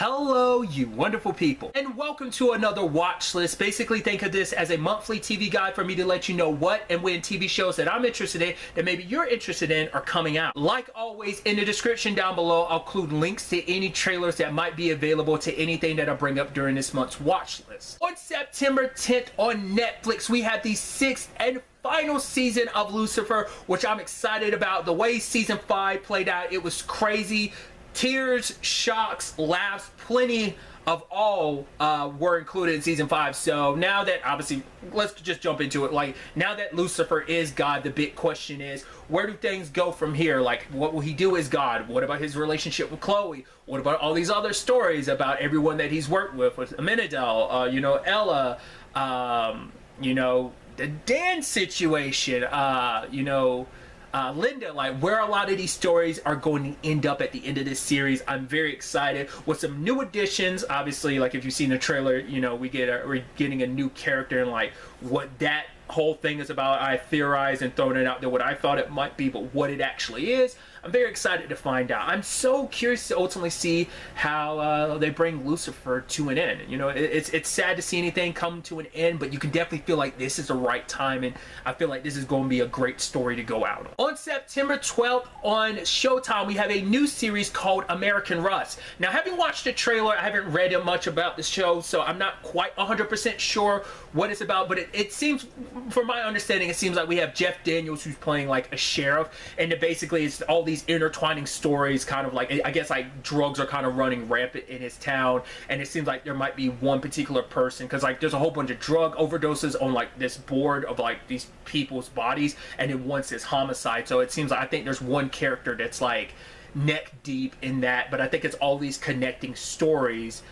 Hello, you wonderful people, and welcome to another watch list. Basically, think of this as a monthly TV guide for me to let you know what and when TV shows that I'm interested in, that maybe you're interested in, are coming out. Like always, in the description down below, I'll include links to any trailers that might be available to anything that I bring up during this month's watch list. On September 10th on Netflix, we have the 6th and final season of Lucifer, which I'm excited about. The way season 5 played out, it was crazy. Tears, shocks, laughs, plenty of all were included in season 5. So now that, obviously, let's just jump into it. Like, now that Lucifer is God, the big question is, where do things go from here? Like, what will he do as God? What about his relationship with Chloe? What about all these other stories about everyone that he's worked with Amenadel, you know, Ella, you know, the Dan situation, you know, Linda, like where a lot of these stories are going to end up at the end of this series. I'm very excited with some new additions. Obviously, like if you've seen the trailer, you know, we're getting a new character and like what that whole thing is about. I theorized and thrown it out there what I thought it might be, but what it actually is, I'm very excited to find out. I'm so curious to ultimately see how they bring Lucifer to an end. You know, it's sad to see anything come to an end, but you can definitely feel like this is the right time, and I feel like this is going to be a great story to go out on. On September 12th on Showtime, we have a new series called American Rust. Now, having watched the trailer, I haven't read much about the show, so I'm not quite 100% sure what it's about, but it seems, from my understanding, it seems like we have Jeff Daniels who's playing like a sheriff, and basically it's all these intertwining stories, kind of like, I guess, like drugs are kind of running rampant in his town, and it seems like there might be one particular person, because like there's a whole bunch of drug overdoses on like this board of like these people's bodies, and then once it's homicide. So it seems like, I think there's one character that's like neck deep in that, but I think it's all these connecting stories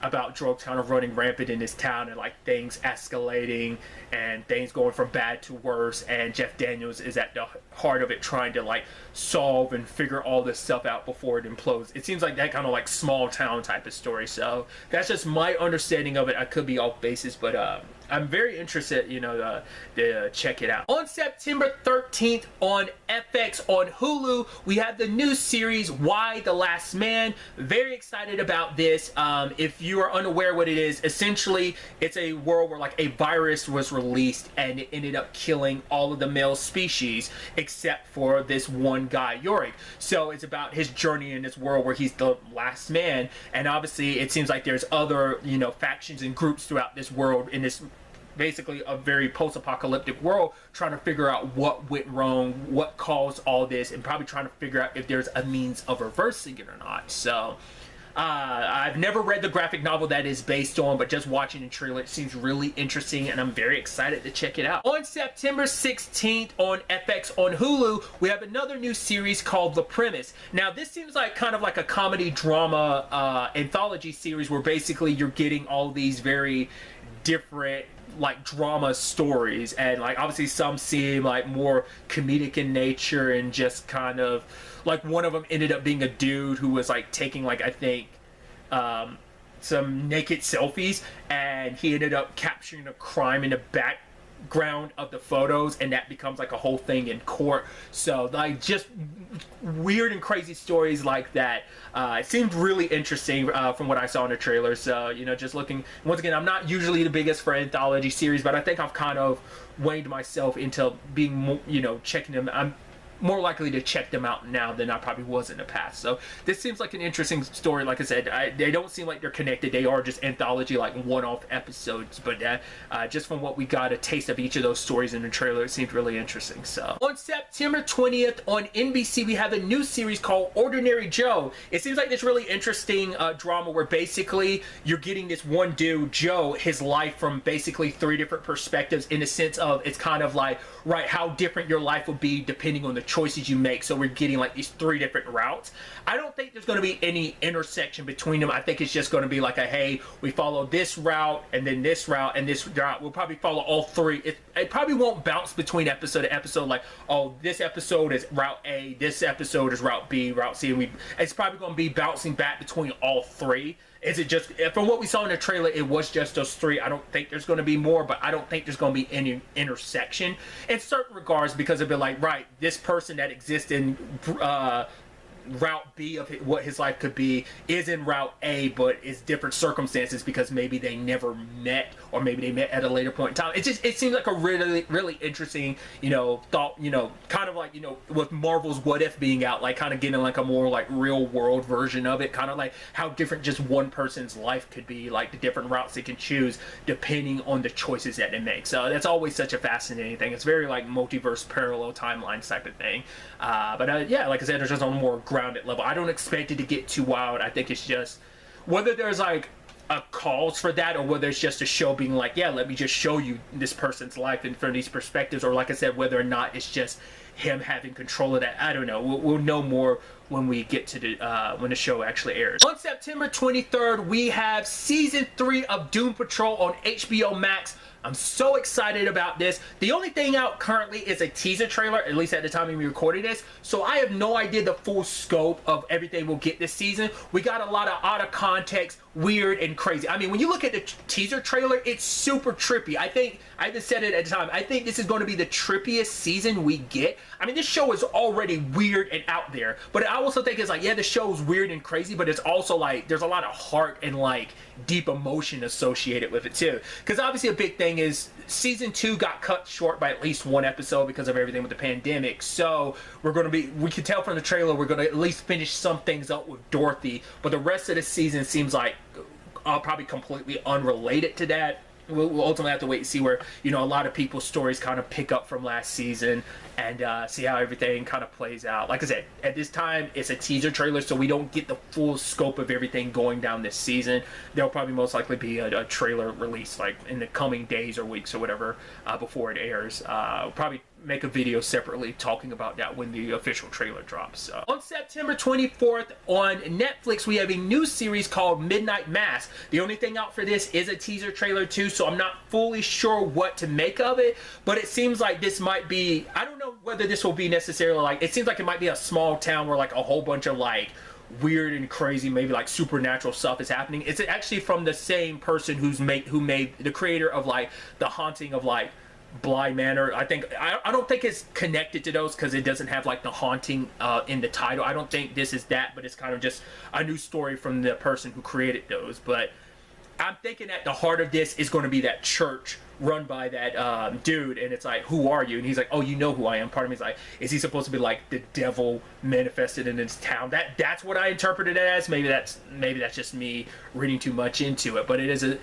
about drugs kind of running rampant in this town, and like things escalating and things going from bad to worse, and Jeff Daniels is at the heart of it, trying to like solve and figure all this stuff out before it implodes. It seems like that kind of like small town type of story. So that's just my understanding of it. I could be off basis, but I'm very interested, you know, to check it out. On September 13th on FX on Hulu, we have the new series, Why the Last Man. Very excited about this. If you are unaware what it is, essentially it's a world where like a virus was released and it ended up killing all of the male species except for this one guy, Yorick. So it's about his journey in this world where he's the last man, and obviously it seems like there's other, you know, factions and groups throughout this world, in this basically a very post-apocalyptic world, trying to figure out what went wrong, what caused all this, and probably trying to figure out if there's a means of reversing it or not. So I've never read the graphic novel that is based on, but just watching the trailer, it seems really interesting, and I'm very excited to check it out. On September 16th on FX on Hulu, we have another new series called The Premise. Now, this seems like kind of like a comedy drama anthology series where basically you're getting all these very different like drama stories, and like obviously some seem like more comedic in nature, and just kind of like one of them ended up being a dude who was like taking like, I think, some naked selfies, and he ended up capturing a crime in the background of the photos, and that becomes like a whole thing in court. So like just weird and crazy stories like that. It seemed really interesting from what I saw in the trailer. So, you know, just looking, once again, I'm not usually the biggest for anthology series, but I think I've kind of waned myself into being more, you know, checking them. I'm more likely to check them out now than I probably was in the past. So this seems like an interesting story. Like I said, they don't seem like they're connected. They are just anthology, like one-off episodes. But just from what we got a taste of each of those stories in the trailer, it seemed really interesting. So on September 20th on NBC, we have a new series called Ordinary Joe. It seems like this really interesting drama where basically you're getting this one dude, Joe, his life from basically 3 different perspectives, in the sense of it's kind of like, right, how different your life will be depending on the choices you make. So we're getting like these 3 different routes. I don't think there's going to be any intersection between them. I think it's just going to be like a, hey, we follow this route and then this route and this route. We'll probably follow all 3. It probably won't bounce between episode to episode, like, oh, this episode is route A, this episode is route B, route C, and it's probably going to be bouncing back between all 3. Is it just, from what we saw in the trailer, it was just those 3. I don't think there's going to be more, but I don't think there's going to be any intersection in certain regards, because it'd be like, right, this person that exists in route B of what his life could be is in route A, but it's different circumstances because maybe they never met, or maybe they met at a later point in time. It seems like a really interesting, thought, kind of like, with Marvel's What If being out, like kind of getting like a more like real world version of it, kind of like how different just one person's life could be, like the different routes they can choose depending on the choices that they make. So that's always such a fascinating thing. It's very like multiverse parallel timelines type of thing. Yeah, like I said, it's just on a more grounded level. I don't expect it to get too wild. I think it's just whether there's like a cause for that, or whether it's just a show being like, yeah, let me just show you this person's life and from these perspectives, or like I said, whether or not it's just him having control of that. I don't know. We'll know more when we get to the when the show actually airs. On September 23rd, we have season 3 of Doom Patrol on HBO Max. I'm so excited about this. The only thing out currently is a teaser trailer, at least at the time we recorded this. So I have no idea the full scope of everything we'll get this season. We got a lot of out of context, weird and crazy. I mean, when you look at the teaser trailer, it's super trippy. I think, I even said it at the time, I think this is going to be the trippiest season we get. I mean, this show is already weird and out there, but I also think it's like, yeah, the show's weird and crazy, but it's also like, there's a lot of heart and like deep emotion associated with it too. Because obviously a big thing is season 2 got cut short by at least 1 episode because of everything with the pandemic. So we're going to be, we can tell from the trailer, we're going to at least finish some things up with Dorothy, but the rest of the season seems like probably completely unrelated to that. We'll ultimately have to wait and see where, a lot of people's stories kind of pick up from last season and see how everything kind of plays out. Like I said, at this time, it's a teaser trailer, so we don't get the full scope of everything going down this season. There'll probably most likely be a trailer release like in the coming days or weeks or whatever before it airs. We'll probably make a video separately talking about that when the official trailer drops. So. On September 24th on Netflix, we have a new series called Midnight Mass. The only thing out for this is a teaser trailer too, so I'm not fully sure what to make of it, but it seems like this might be, I don't know whether this will be necessarily like, it seems like it might be a small town where like a whole bunch of like weird and crazy, maybe like supernatural stuff is happening. It's actually from the same person who made the creator of like The Haunting of like Bly Manor. I don't think it's connected to those because it doesn't have like The Haunting in the title. I don't think this is that, but it's kind of just a new story from the person who created those. But I'm thinking at the heart of this is going to be that church run by that dude, and it's like, who are you? And he's like, oh, you know who I am. Part of me is like, is he supposed to be like the devil manifested in his town? That's what I interpreted it as. Maybe that's just me reading too much into it, but it is a,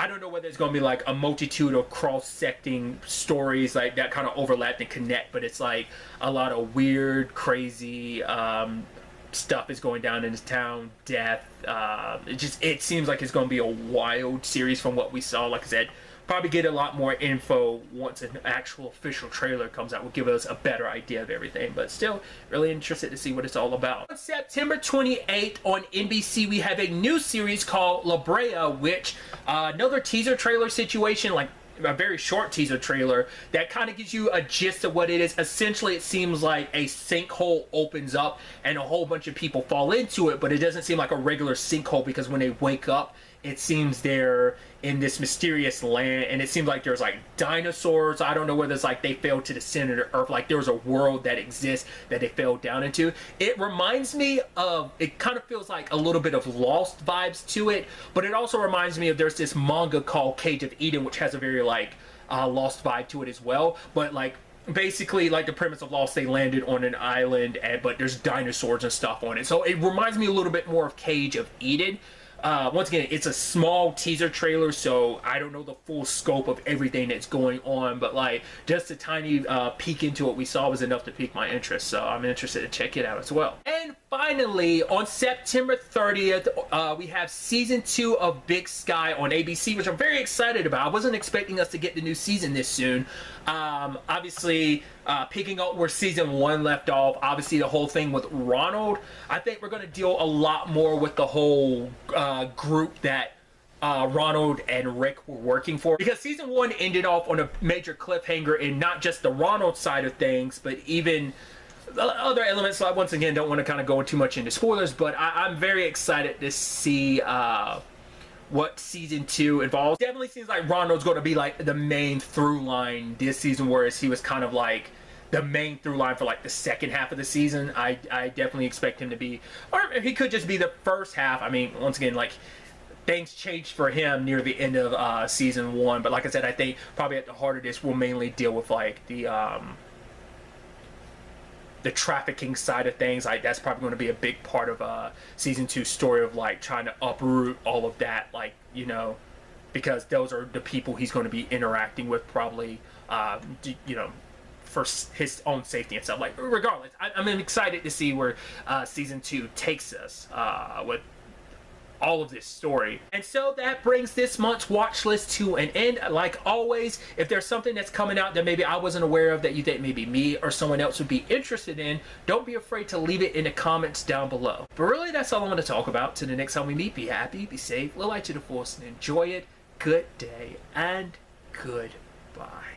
I don't know whether it's going to be like a multitude of cross-secting stories like that kind of overlap and connect, but it's like a lot of weird, crazy stuff is going down in his town, death. It seems like it's going to be a wild series from what we saw. Like I said, probably get a lot more info once an actual official trailer comes out. Will give us a better idea of everything, but still really interested to see what it's all about. On September 28th on NBC, we have a new series called Brea, which another teaser trailer situation, like a very short teaser trailer that kind of gives you a gist of what it is. Essentially, it seems like a sinkhole opens up and a whole bunch of people fall into it, but it doesn't seem like a regular sinkhole because when they wake up, it seems they're in this mysterious land, and it seems like there's like dinosaurs. I don't know whether it's like they fell to the center of Earth, like there was a world that exists that they fell down into. It reminds me of, it kind of feels like a little bit of Lost vibes to it, but it also reminds me of, there's this manga called Cage of Eden, which has a very like Lost vibe to it as well. But like basically like the premise of Lost, they landed on an island, but there's dinosaurs and stuff on it. So it reminds me a little bit more of Cage of Eden. Once again, it's a small teaser trailer, so I don't know the full scope of everything that's going on, but like just a tiny peek into what we saw was enough to pique my interest, so I'm interested to check it out as well. And finally, on September 30th, we have season 2 of Big Sky on ABC, which I'm very excited about. I wasn't expecting us to get the new season this soon. Obviously, picking up where season 1 left off, obviously the whole thing with Ronald, I think we're going to deal a lot more with the whole group that Ronald and Rick were working for, because season 1 ended off on a major cliffhanger in not just the Ronald side of things, but even other elements. So I once again don't want to kind of go too much into spoilers, but I'm very excited to see what season 2 involves. Definitely seems like Ronald's going to be like the main through line this season, whereas he was kind of like the main through line for like the second half of the season. I definitely expect him to be, or he could just be the first half. I mean, once again, like, things changed for him near the end of season 1, but like I said, I think probably at the heart of this will mainly deal with like the trafficking side of things. Like, that's probably going to be a big part of season 2's story, of like trying to uproot all of that, like, you know, because those are the people he's going to be interacting with, probably, you know, for his own safety and stuff. Like, regardless, I'm excited to see where season 2 takes us with all of this story. And so that brings this month's watch list to an end. Like always, if there's something that's coming out that maybe I wasn't aware of that you think maybe me or someone else would be interested in, don't be afraid to leave it in the comments down below. But really, that's all I'm going to talk about. Till the next time we meet, be happy, be safe, live light to the fullest, and enjoy it. Good day and goodbye.